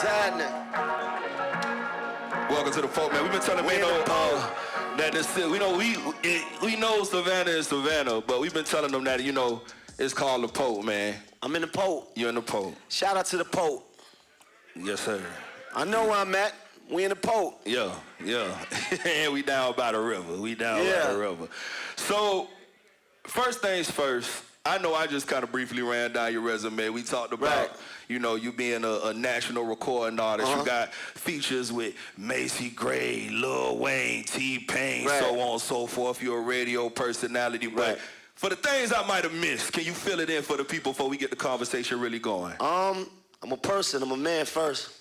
happening? Welcome to the folk, man. We've been telling Maino that this, we know Savannah is Savannah, but we've been telling them that, it's called the Pope, man. I'm in the Pope. You're in the Pope. Shout out to the Pope. Yes, sir. I know where I'm at. We in the Pope. Yeah. And we down by the river. By the river. So, first things first, I know I just kind of briefly ran down your resume. We talked about, you being a national recording artist. You got features with Macy Gray, Lil Wayne, T-Pain, so on and so forth. You're a radio personality. But for the things I might have missed, can you fill it in for the people before we get the conversation really going? I'm a person. I'm a man first.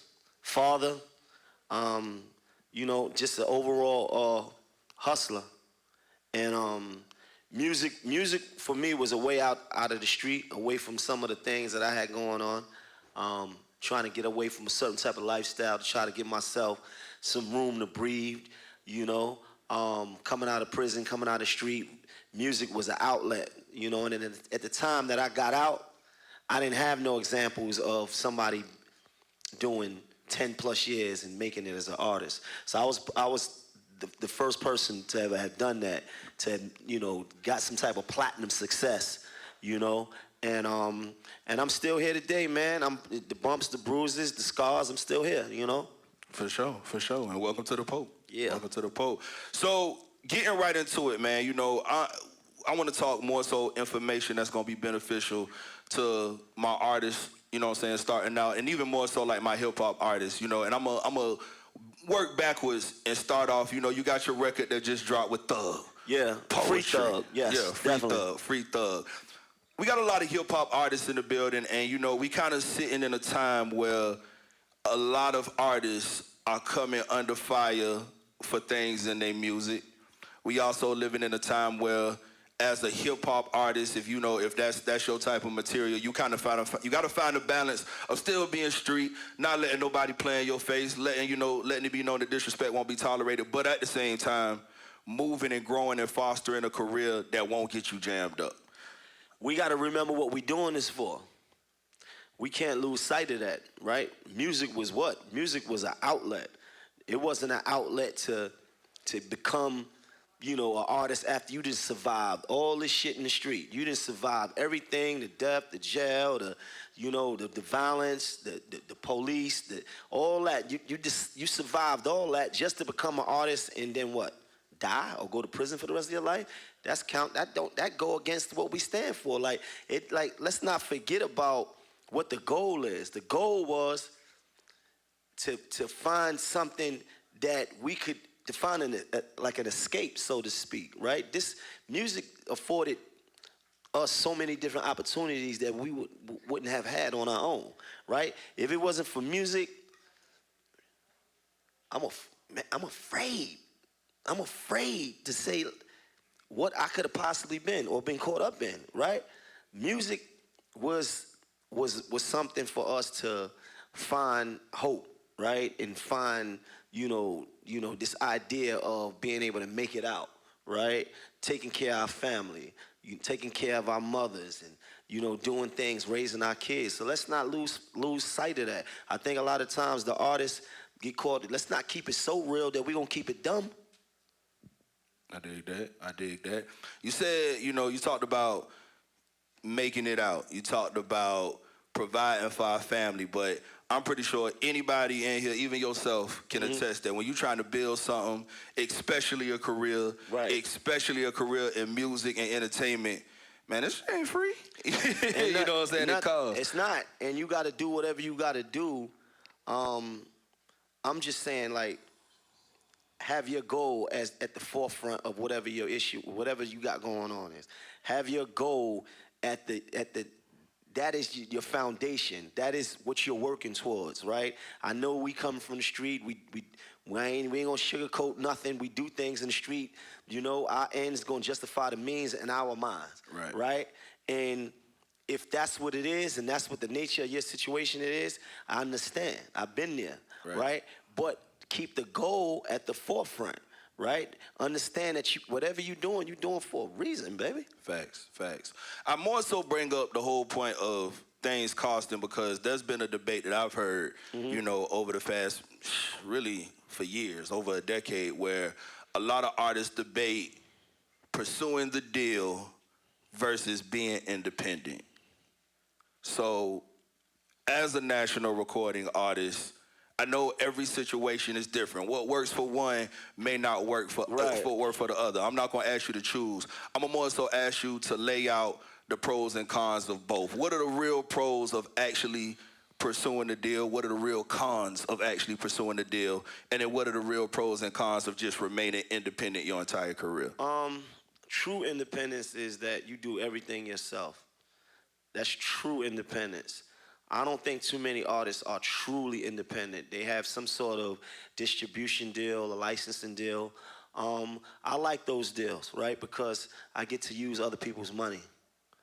Father. Just an overall hustler. And music for me was a way out of the street, away from some of the things that I had going on. Trying to get away from a certain type of lifestyle to try to give myself some room to breathe, coming out of prison, coming out of the street. Music was an outlet, and at the time that I got out, I didn't have no examples of somebody doing 10 plus years and making it as an artist. So I was the first person to ever have done that, to got some type of platinum success, and I'm still here today, man. I'm the bumps, the bruises, the scars. I'm still here, For sure, and welcome to the Pope. Yeah, welcome to the Pope. So getting right into it, man. I want to talk more so information that's gonna be beneficial to my artists. Starting out, and even more so like my hip hop artists. And I'm a work backwards and start off. You got your record that just dropped with Thug. Yeah, Free Thug. Yes, yeah, Free Thug. We got a lot of hip hop artists in the building, and we kind of sitting in a time where a lot of artists are coming under fire for things in their music. We also living in a time where, as a hip hop artist, if that's your type of material, you got to find a balance of still being street, not letting nobody play in your face, letting it be known that disrespect won't be tolerated, but at the same time, moving and growing and fostering a career that won't get you jammed up. We got to remember what we're doing this for. We can't lose sight of that, right? Music was what? Music was an outlet. It wasn't an outlet to become an artist after you just survived all this shit in the street. You just survived everything, the death, the jail, the violence, the police, all that. You survived all that just to become an artist and then what? Die or go to prison for the rest of your life? That go against what we stand for. Let's not forget about what the goal is. The goal was to find something that we could define like an escape, so to speak, right? This music afforded us so many different opportunities that we wouldn't have had on our own, right? If it wasn't for music, I'm afraid. I'm afraid to say what I could have possibly been or been caught up in, right? Music was something for us to find hope, right? And find, this idea of being able to make it out, right? Taking care of our family, taking care of our mothers, and doing things, raising our kids. So let's not lose sight of that. I think a lot of times the artists get caught. Let's not keep it so real that we're gonna keep it dumb. I dig that. You said, you talked about making it out. You talked about providing for our family, but I'm pretty sure anybody in here, even yourself, can attest that when you're trying to build something, especially a career, especially a career in music and entertainment, man, this shit ain't free. You know what I'm saying? It's not, and you got to do whatever you got to do. I'm just saying, have your goal at the forefront of whatever your issue, whatever you got going on is. Have your goal at the that is your foundation. That is what you're working towards, right? I know we come from the street. We ain't gonna sugarcoat nothing. We do things in the street. Our end is gonna justify the means in our minds, right? And if that's what it is, and that's what the nature of your situation it is, I understand. I've been there, right? But keep the goal at the forefront, right? Understand that whatever you're doing for a reason, baby. Facts. I more so bring up the whole point of things costing, because there's been a debate that I've heard, over the past, really for years, over a decade, where a lot of artists debate pursuing the deal versus being independent. So, as a national recording artist, I know every situation is different. What works for one may not work Right. for the other. I'm not going to ask you to choose. I'm going to more so ask you to lay out the pros and cons of both. What are the real pros of actually pursuing the deal? What are the real cons of actually pursuing the deal? And then what are the real pros and cons of just remaining independent your entire career? True independence is that you do everything yourself. That's true independence. I don't think too many artists are truly independent. They have some sort of distribution deal, a licensing deal. I like those deals, right? Because I get to use other people's money,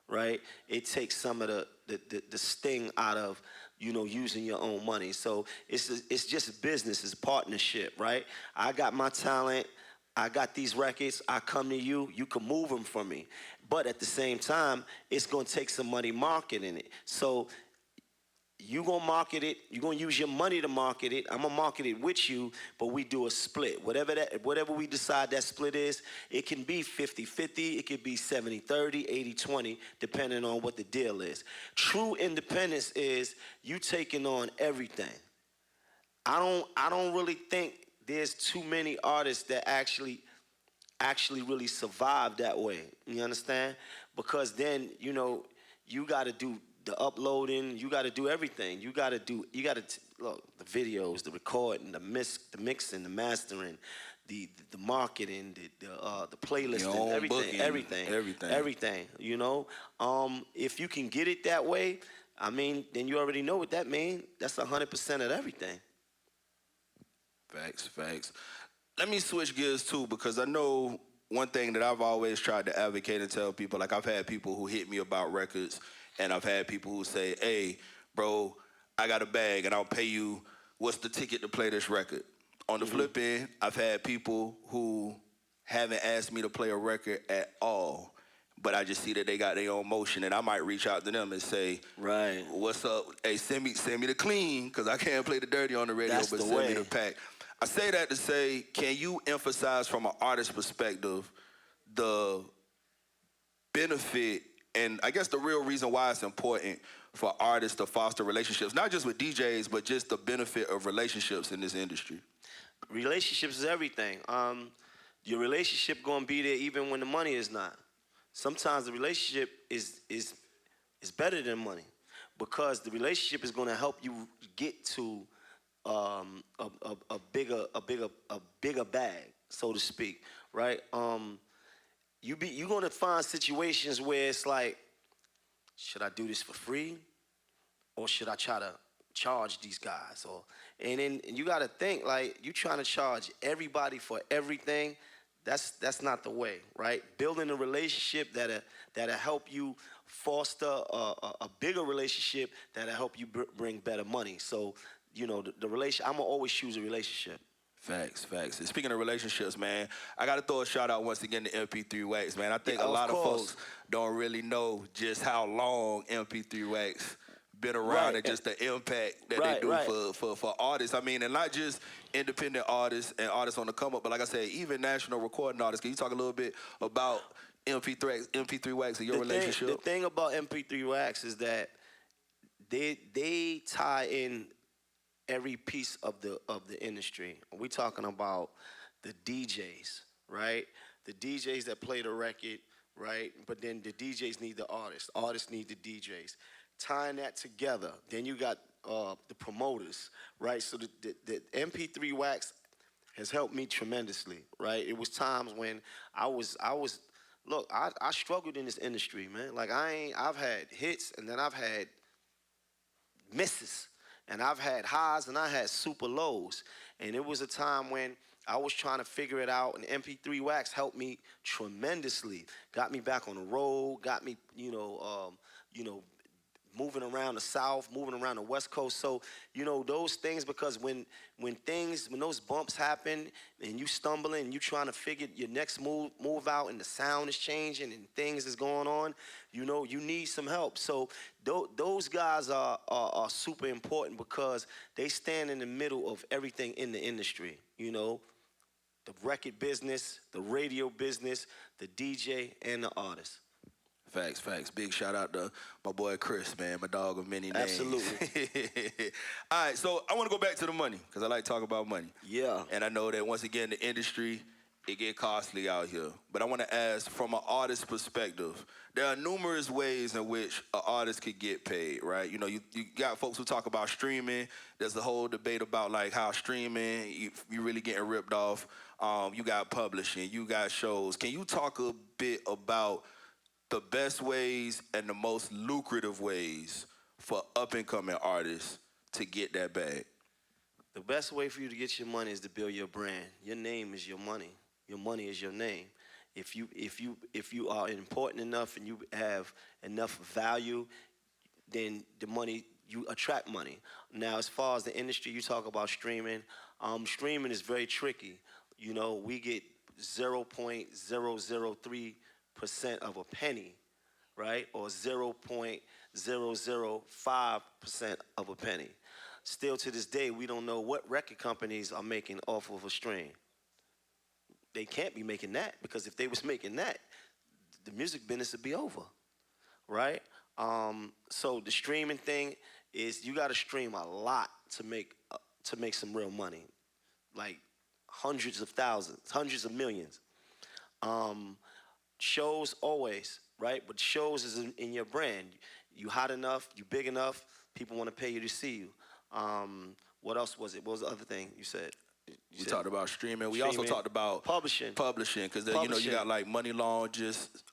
right? It takes some of the sting out of using your own money. So it's just business, it's partnership, right? I got my talent. I got these records. I come to you. You can move them for me, but at the same time, it's gonna take some money marketing it. So you gonna market it, you gonna use your money to market it, I'm gonna market it with you, but we do a split. Whatever we decide that split is, it can be 50-50, it could be 70-30, 80-20, depending on what the deal is. True independence is you taking on everything. I don't really think there's too many artists that actually really survive that way. You understand? Because then, you got to do the uploading, you got to do everything. You got to look, the videos, the recording, the mixing, the mastering, the marketing, the playlisting, Your own everything, booking, everything. If you can get it that way, I mean, then you already know what that means. That's 100% of everything. Facts. Let me switch gears too, because I know one thing that I've always tried to advocate and tell people, like I've had people who hit me about records, and I've had people who say, hey, bro, I got a bag and I'll pay you, what's the ticket to play this record? On the flip end, I've had people who haven't asked me to play a record at all, but I just see that they got their own motion, and I might reach out to them and say, Right. what's up? Hey, send me the clean, because I can't play the dirty on the radio, That's but the send me way. the pack. I say that to say, can you emphasize from an artist perspective the benefit and I guess the real reason why it's important for artists to foster relationships, not just with DJs, but just the benefit of relationships in this industry? Relationships is everything. Your relationship gonna be there even when the money is not. Sometimes the relationship is better than money, because the relationship is gonna help you get to a bigger bag, so to speak, right? You're gonna find situations where it's like, should I do this for free, or should I try to charge these guys? And then you got to think, like, you trying to charge everybody for everything. That's not the way, right? Building a relationship that'll help you foster a bigger relationship that'll help you bring better money. So the relation. I'm gonna always choose a relationship. Facts. And speaking of relationships, man, I got to throw a shout out once again to MP3 Wax, man. I think Yeah, a lot of course. folks don't really know just how long MP3 Wax been around, Right. and just the impact that Right, they do right. for artists. I mean, and not just independent artists and artists on the come up, but like I said, even national recording artists. Can you talk a little bit about MP3 Wax and your relationship? The thing about MP3 Wax is that they tie in every piece of the industry. We talking about the DJs, right? The DJs that play the record, right? But then the DJs need the artists. Artists need the DJs. Tying that together, then you got the promoters, right? So the MP3 Wax has helped me tremendously, right? It was times when I was look, I struggled in this industry, man. Like I've had hits, and then I've had misses, and I've had highs and I had super lows. And it was a time when I was trying to figure it out, and MP3 Wax helped me tremendously. Got me back on the road, got me, moving around the South, moving around the West Coast. So, you know, those things, because when those bumps happen and you stumbling and you trying to figure your next move out and the sound is changing and things is going on, you know, you need some help. So those guys are super important because they stand in the middle of everything in the industry, you know, the record business, the radio business, the DJ, and the artist. Facts, facts. Big shout out to my boy Chris, man, my dog of many names. Absolutely. All right, so I want to go back to the money because I like to talk about money. Yeah. And I know that once again, the industry, it get costly out here. But I want to ask, from an artist perspective, there are numerous ways in which an artist could get paid, right? You know, you got folks who talk about streaming. There's the whole debate about like how streaming, you really getting ripped off. You got publishing, you got shows. Can you talk a bit about the best ways and the most lucrative ways for up-and-coming artists to get that bag? The best way for you to get your money is to build your brand. Your name is your money. Your money is your name. If you are important enough and you have enough value, then the money, you attract money. Now, as far as the industry, you talk about streaming. Streaming is very tricky. You know, we get 0.003% of a penny, right? Or 0.005% of a penny. Still to this day, we don't know what record companies are making off of a stream. They can't be making that, because if they was making that, the music business would be over, right? So the streaming thing is, you got to stream a lot to make some real money, like hundreds of thousands, hundreds of millions. Shows always, right? But shows is in your brand. You hot enough, you big enough, people want to pay you to see you. What else was it? What was the other thing you said? We talked about streaming. We also talked about publishing, because you know, you got like Money Long just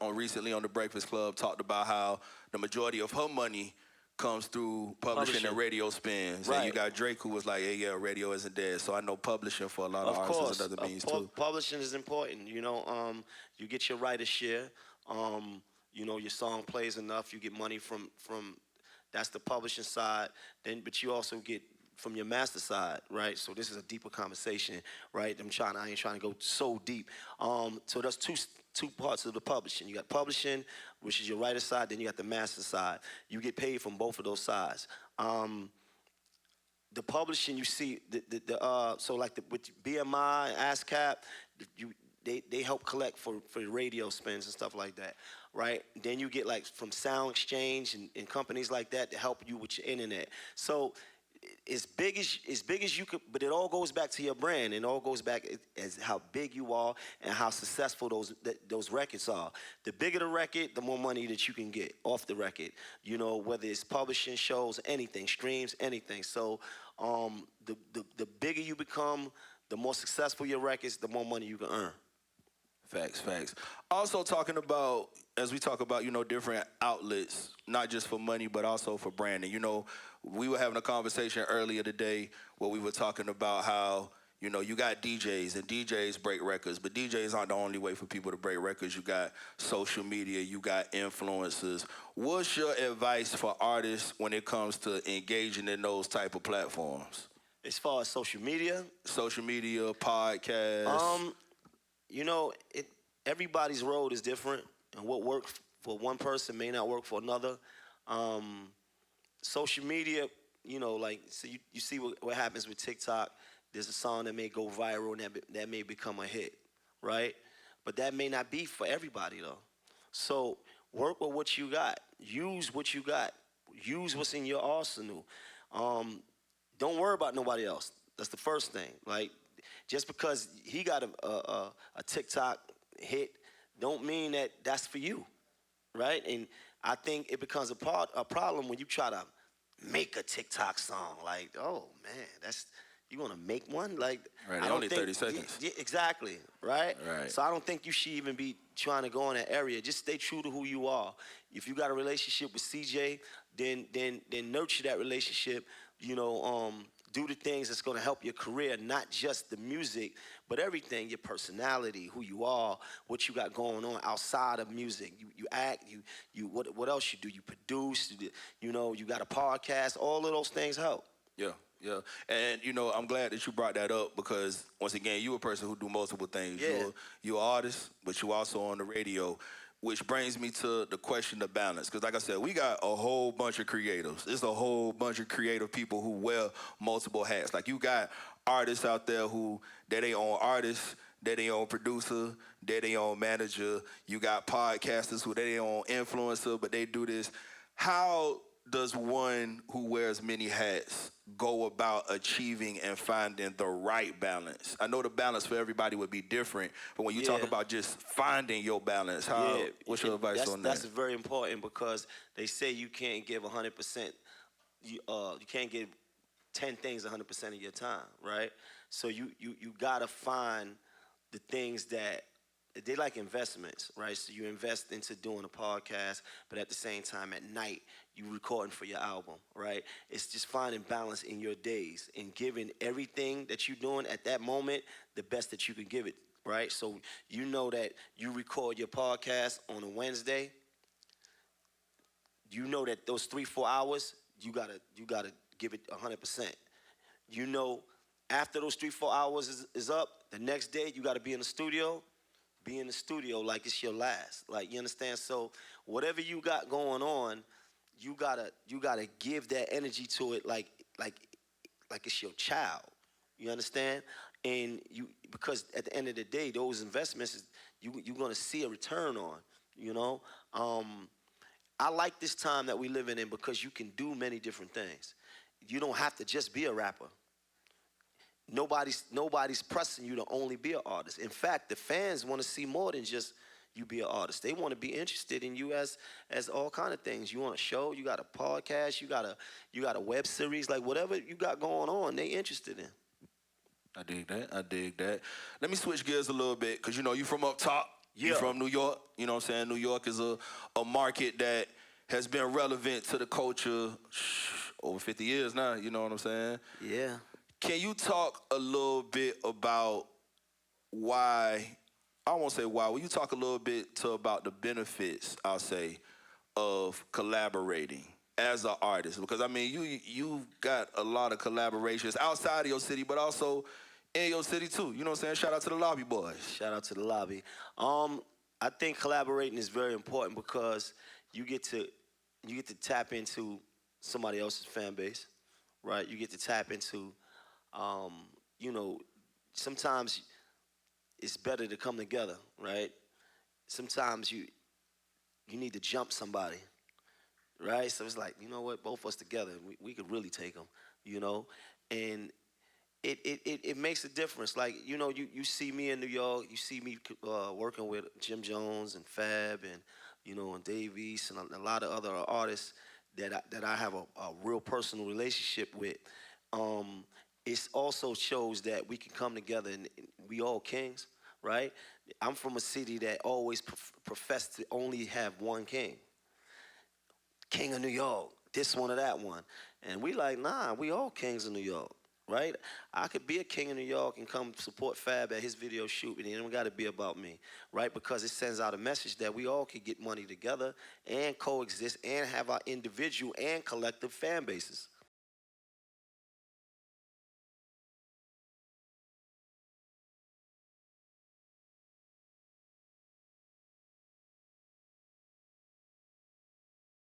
recently on the Breakfast Club talked about how the majority of her money comes through publishing and radio spins. Right. And you got Drake, who was like, hey, yeah, radio isn't dead. So I know publishing for a lot of artists is another means too. Publishing is important. You know, you get your writer's share. You know, your song plays enough, you get money from that's the publishing side. But you also get from your master side, right? So this is a deeper conversation, right? I ain't trying to go so deep. So there's two parts of the publishing. You got publishing, which is your writer side, then you got the master side. You get paid from both of those sides. The publishing, you see, so like with BMI, ASCAP, they help collect for radio spins and stuff like that, right? Then you get like from Sound Exchange and companies like that to help you with your internet. So as big as you could, but it all goes back to your brand. It all goes back as how big you are and how successful those records are. The bigger the record, the more money that you can get off the record. You know, whether it's publishing, shows, anything, streams, anything. So the bigger you become, the more successful your records, the more money you can earn. Facts, facts. Also talking about, as we talk about, you know, different outlets, not just for money, but also for branding. You know, we were having a conversation earlier today where we were talking about how, you know, you got DJs and DJs break records, but DJs aren't the only way for people to break records. You got social media, you got influencers. What's your advice for artists when it comes to engaging in those type of platforms? As far as social media? Social media, podcasts. You know, everybody's road is different, and what works for one person may not work for another. Social media, you know, like, so you see what happens with TikTok. There's a song that may go viral and that may become a hit, right? But that may not be for everybody, though. So work with what you got. Use what you got. Use what's in your arsenal. Don't worry about nobody else. That's the first thing. Like, just because he got a TikTok hit, don't mean that that's for you, right? And I think it becomes a problem when you try to make a TikTok song. Like, oh man, you want to make one? Like, right, only 30 seconds. Yeah, exactly, right? Right. So I don't think you should even be trying to go in that area. Just stay true to who you are. If you got a relationship with CJ, then nurture that relationship. You know, do the things that's going to help your career, not just the music, but everything, your personality, who you are, what you got going on outside of music. You act, what else you do? You produce, you got a podcast, all of those things help. Yeah, yeah. And, I'm glad that you brought that up because, once again, you a person who do multiple things. Yeah. You're an artist, but you also on the radio, which brings me to the question of balance. Because, like I said, we got a whole bunch of creatives. It's a whole bunch of creative people who wear multiple hats. Like, you got artists out there who, they their own artists, they their own producer, they their own manager. You got podcasters who they their own influencer, but they do this. How does one who wears many hats go about achieving and finding the right balance? I know the balance for everybody would be different, but when you talk about just finding your balance, what's your advice on that? That's very important because they say you can't give 100%. You can't give 10 things 100% of your time, right? So you gotta find the things that they like investments, right? So you invest into doing a podcast, but at the same time at night you recording for your album, right? It's just finding balance in your days and giving everything that you're doing at that moment the best that you can give it, right? So you know that you record your podcast on a Wednesday. You know that those 3-4 hours you gotta give it 100%. You know, after those 3-4 hours is up, the next day you gotta be in the studio. Be in the studio like it's your last. Like, you understand? So whatever you got going on, you gotta give that energy to it like it's your child. You understand? And because at the end of the day, those investments you're gonna see a return on. I like this time that we living in because you can do many different things. You don't have to just be a rapper. Nobody's pressing you to only be an artist. In fact, the fans want to see more than just you be an artist. They want to be interested in you as all kind of things. You want a show, you got a podcast, you got a web series, like whatever you got going on, they interested in. I dig that. Let me switch gears a little bit, because you from up top. Yeah. You from New York. You know what I'm saying? New York is a market that has been relevant to the culture over 50 years now, you know what I'm saying? Yeah. Can you talk a little bit about why, I won't say why, will you talk a little bit about the benefits, I'll say, of collaborating as an artist? Because, I mean, you've got a lot of collaborations outside of your city, but also in your city, too. You know what I'm saying? Shout out to the Lobby Boys. Shout out to the Lobby. I think collaborating is very important because you get to tap into somebody else's fan base, right? You get to tap into sometimes it's better to come together, right? Sometimes you need to jump somebody, right? So it's like, you know what, both of us together, we could really take them, and it makes a difference. Like, you see me in New York, you see me working with Jim Jones and Fab and Dave East and a lot of other artists that I have a real personal relationship with. It also shows that we can come together and we all kings, right? I'm from a city that always professed to only have one king. King of New York, this one or that one. And we like, nah, we all kings of New York, right? I could be a king of New York and come support Fab at his video shoot, and it don't gotta be about me, right? Because it sends out a message that we all could get money together and coexist and have our individual and collective fan bases.